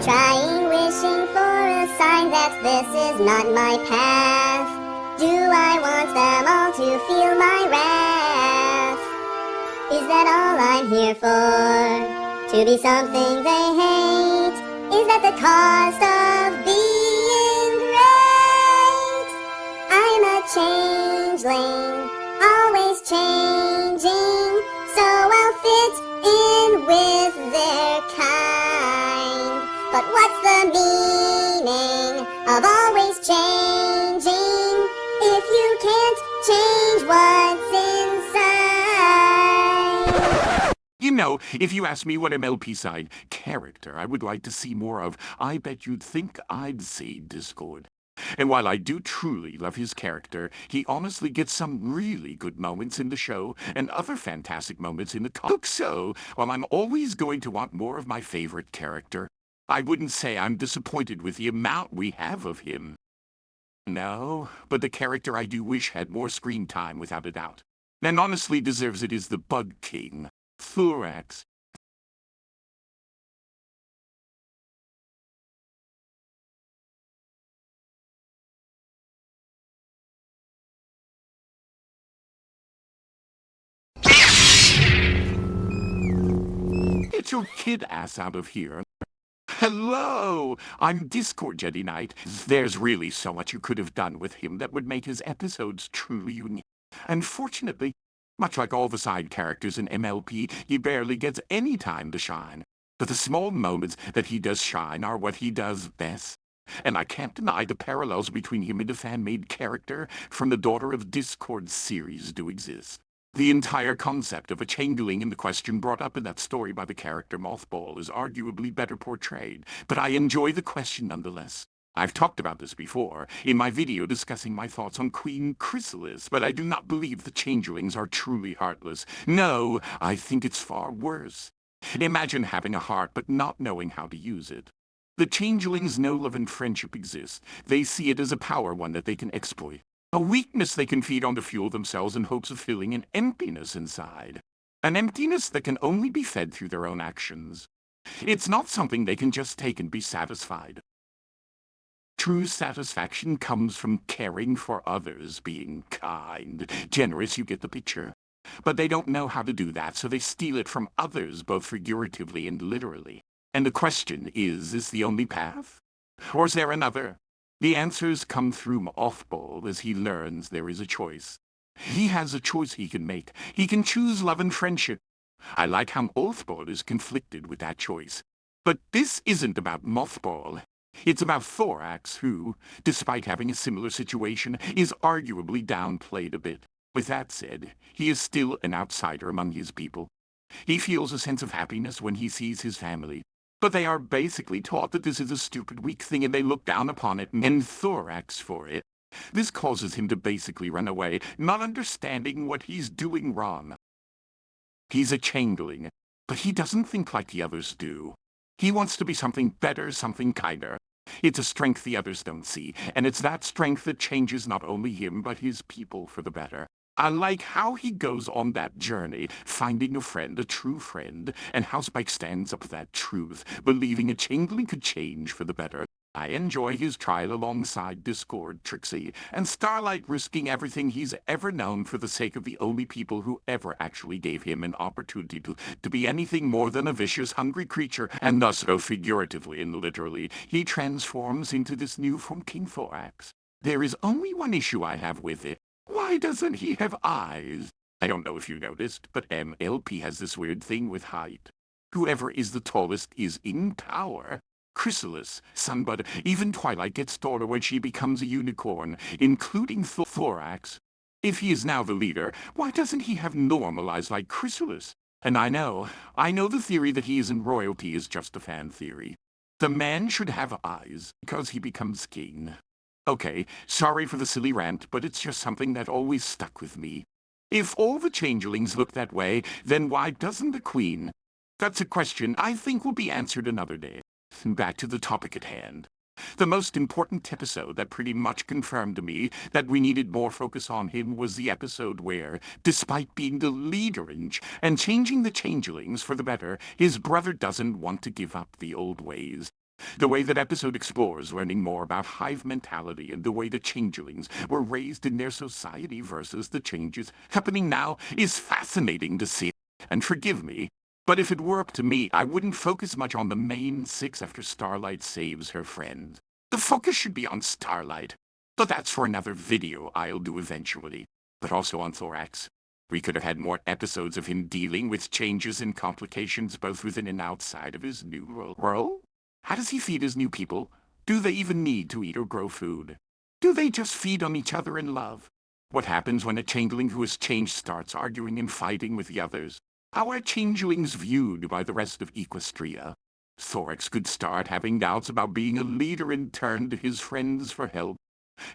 Trying, wishing for a sign that this is not my path. Do I want them all to feel my wrath? Is that all I'm here for? To be something they hate? Is that the cost of being great? I'm a changeling, always changing, so I'll fit in with their kind. But what's the meaning of always changing if you can't change what's inside? You know, if you ask me what MLP side character I would like to see more of, I bet you'd think I'd say Discord. And while I do truly love his character, he honestly gets some really good moments in the show and other fantastic moments in the comic. So, while I'm always going to want more of my favorite character, I wouldn't say I'm disappointed with the amount we have of him. No, but the character I do wish had more screen time without a doubt, and honestly deserves it is the Bug King, Thorax. Get your kid ass out of here. Hello! I'm Discord Jedi Knight. There's really so much you could have done with him that would make his episodes truly unique. Unfortunately, much like all the side characters in MLP, he barely gets any time to shine. But the small moments that he does shine are what he does best. And I can't deny the parallels between him and the fan-made character from the Daughter of Discord series do exist. The entire concept of a changeling in the question brought up in that story by the character Mothball is arguably better portrayed, but I enjoy the question nonetheless. I've talked about this before, in my video discussing my thoughts on Queen Chrysalis, but I do not believe the changelings are truly heartless. No, I think it's far worse. Imagine having a heart but not knowing how to use it. The changelings know love and friendship exist. They see it as a power one that they can exploit. A weakness they can feed on to fuel themselves in hopes of filling an emptiness inside. An emptiness that can only be fed through their own actions. It's not something they can just take and be satisfied. True satisfaction comes from caring for others, being kind, generous, you get the picture. But they don't know how to do that, so they steal it from others, both figuratively and literally. And the question is the only path? Or is there another? The answers come through Mothball as he learns there is a choice. He has a choice he can make. He can choose love and friendship. I like how Mothball is conflicted with that choice. But this isn't about Mothball. It's about Thorax, who, despite having a similar situation, is arguably downplayed a bit. With that said, he is still an outsider among his people. He feels a sense of happiness when he sees his family. But they are basically taught that this is a stupid, weak thing and they look down upon it and Thorax for it. This causes him to basically run away, not understanding what he's doing wrong. He's a changeling, but he doesn't think like the others do. He wants to be something better, something kinder. It's a strength the others don't see, and it's that strength that changes not only him, but his people for the better. I like how he goes on that journey, finding a friend, a true friend, and how Spike stands up for that truth, believing a changeling could change for the better. I enjoy his trial alongside Discord, Trixie, and Starlight risking everything he's ever known for the sake of the only people who ever actually gave him an opportunity to be anything more than a vicious, hungry creature, and thus, both figuratively and literally, he transforms into this new form King Thorax. There is only one issue I have with it. Why doesn't he have eyes? I don't know if you noticed, but MLP has this weird thing with height. Whoever is the tallest is in power. Chrysalis, Sunbud, even Twilight gets taller when she becomes a unicorn, including Thorax. If he is now the leader, why doesn't he have normal eyes like Chrysalis? And I know the theory that he isn't royalty is just a fan theory. The man should have eyes, because he becomes king. Okay, sorry for the silly rant, but it's just something that always stuck with me. If all the changelings look that way, then why doesn't the queen? That's a question I think will be answered another day. Back to the topic at hand. The most important episode that pretty much confirmed to me that we needed more focus on him was the episode where, despite being the leader and changing the changelings for the better, his brother doesn't want to give up the old ways. The way that episode explores learning more about hive mentality and the way the changelings were raised in their society versus the changes happening now is fascinating to see. And forgive me, but if it were up to me, I wouldn't focus much on the main six after Starlight saves her friend. The focus should be on Starlight. But that's for another video I'll do eventually. But also on Thorax. We could have had more episodes of him dealing with changes and complications both within and outside of his new role. How does he feed his new people? Do they even need to eat or grow food? Do they just feed on each other in love? What happens when a changeling who has changed starts arguing and fighting with the others? How are changelings viewed by the rest of Equestria? Thorax could start having doubts about being a leader and turn to his friends for help.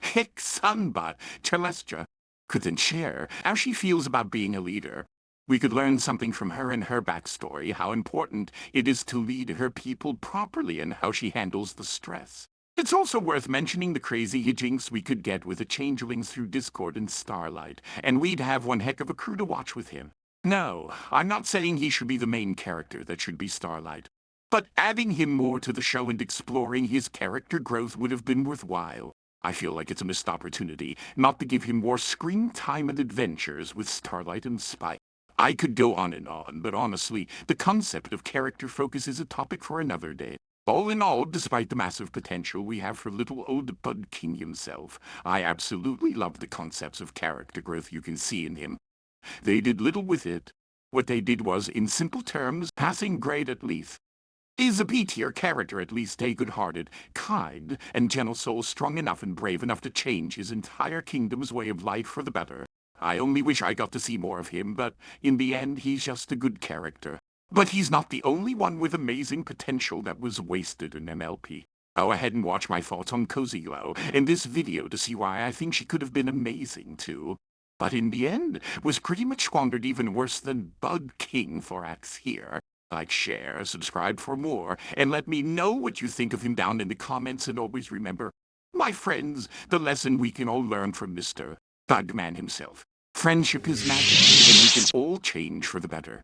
Heck, Sunbot, Celestia, could then share how she feels about being a leader. We could learn something from her and her backstory, how important it is to lead her people properly and how she handles the stress. It's also worth mentioning the crazy hijinks we could get with the changelings through Discord and Starlight, and we'd have one heck of a crew to watch with him. No, I'm not saying he should be the main character that should be Starlight, but adding him more to the show and exploring his character growth would have been worthwhile. I feel like it's a missed opportunity not to give him more screen time and adventures with Starlight and Spike. I could go on and on, but honestly, the concept of character focus is a topic for another day. All in all, despite the massive potential we have for little old Bud King himself, I absolutely love the concepts of character growth you can see in him. They did little with it. What they did was, in simple terms, passing grade at least. Is a B-tier character at least a good-hearted, kind, and gentle soul strong enough and brave enough to change his entire kingdom's way of life for the better? I only wish I got to see more of him, but in the end he's just a good character. But he's not the only one with amazing potential that was wasted in MLP. Go ahead and watch my thoughts on Cozy Glow in this video to see why I think she could have been amazing too. But in the end, was pretty much squandered even worse than Bud King Thorax here. Like, share, subscribe for more, and let me know what you think of him down in the comments, and always remember, my friends, the lesson we can all learn from Mr. Bugman himself. Friendship is magic, and we can all change for the better.